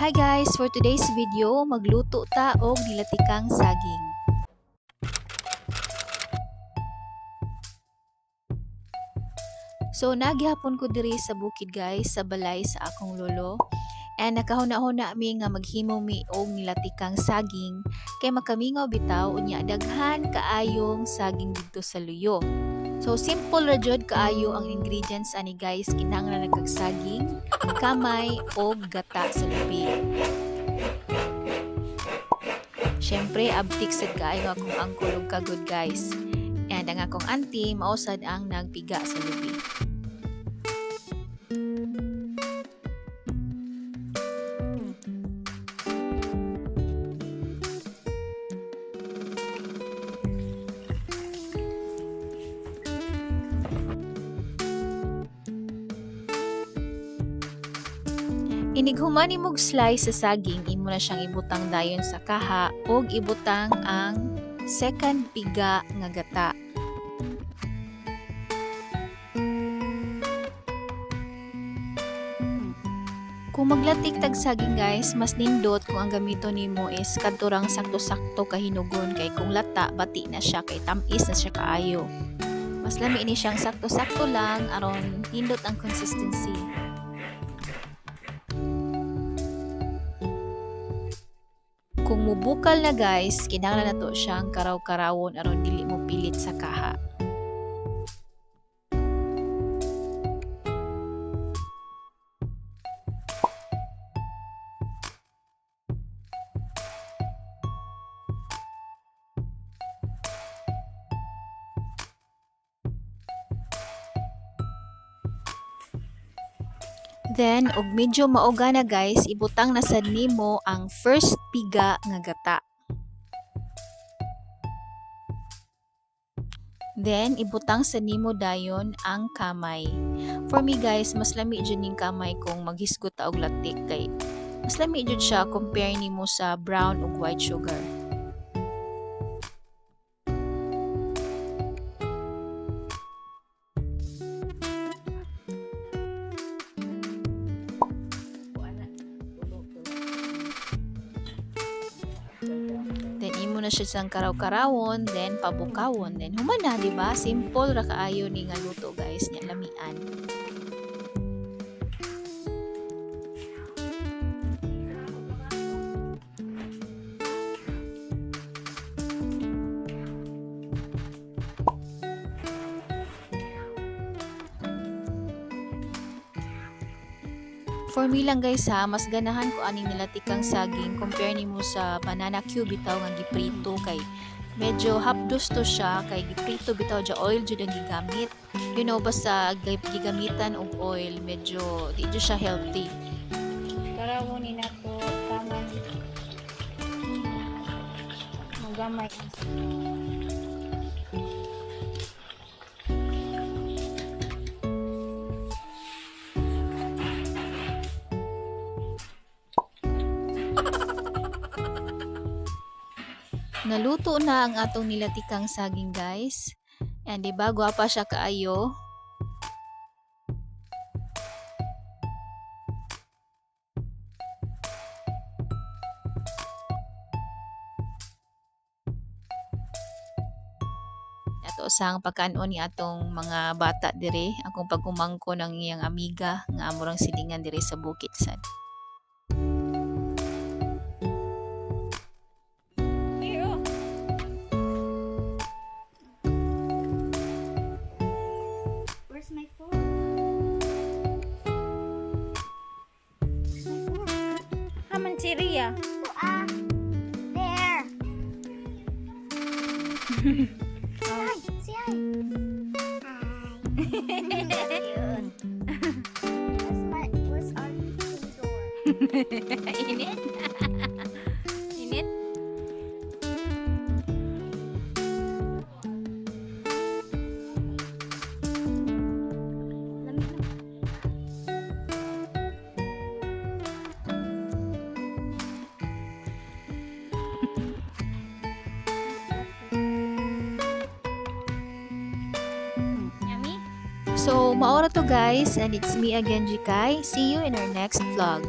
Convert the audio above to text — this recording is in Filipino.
Hi guys! For today's video, magluto ta og nilatikang saging. So naghihapon ko diri sa bukid guys, sa balay sa akong lolo. And nakahuna-huna mi nga maghimo mi og nilatikang saging kay makamingaw bitaw unya daghan kaayong saging didto sa luyo. So simple ra jud kaayo ang ingredients ani guys, kinahanglan kag saging, kamay og gata sa lubi. Syempre abtik sad kaayo akong angkol ug kagod guys. And ang akong auntie mausad ang nagpiga sa lubi. Inighuman nimog slice sa saging, imo na siyang ibutang dayon sa kaha ug ibutang ang second piga nga gata. Kung maglatik tag saging guys, mas nindot kung ang gamito nimo is kadturang sakto-sakto kahinugon kay kung lata bati na siya kay tamis na siya kaayo. Mas lami ini siyang sakto-sakto lang aron nindot ang consistency. Kung mubukal na guys, kinahanglan na to siyang karaw-karawon aron dili mo pilit sa kaha. Then, og medyo maoga na guys, ibutang na sad nimo ang first piga nga gata. Then, ibutang sa nimo dayon ang kamay. For me guys, mas lami jud ning kamay kung maghisgot ta og latik kay mas lami jud siya compare nimo sa brown ug white sugar. Then imo na siya sang karaw-karawon, then pabukawon, then human na, di ba? Simple ra kaayo ni nga luto guys, nya lamian. For me lang guys ha, mas ganahan ko aning nilatikang saging compare nimo sa banana cube bitaw nga giprito kay medyo hapdos to siya kay giprito bitaw ja oil jud ang gigamit. You know basta gigamitan og oil medyo di jud siya healthy. Karawon ni nato taman magamay. Naluto na ang atong nilatikang saging guys. Yan, diba? Gwapa siya kaayo. Ato sang pagkaon ni atong mga bata dire. Akong pagkumangko ng iyang amiga nga amurang silingan dire sa bukid sad. Where's my phone? Where's my phone? Haman Syria. There. Hi, say hi. Hi. Where's our door? Init? Init? So, maora to guys, and it's me again, Jikai. See you in our next vlog.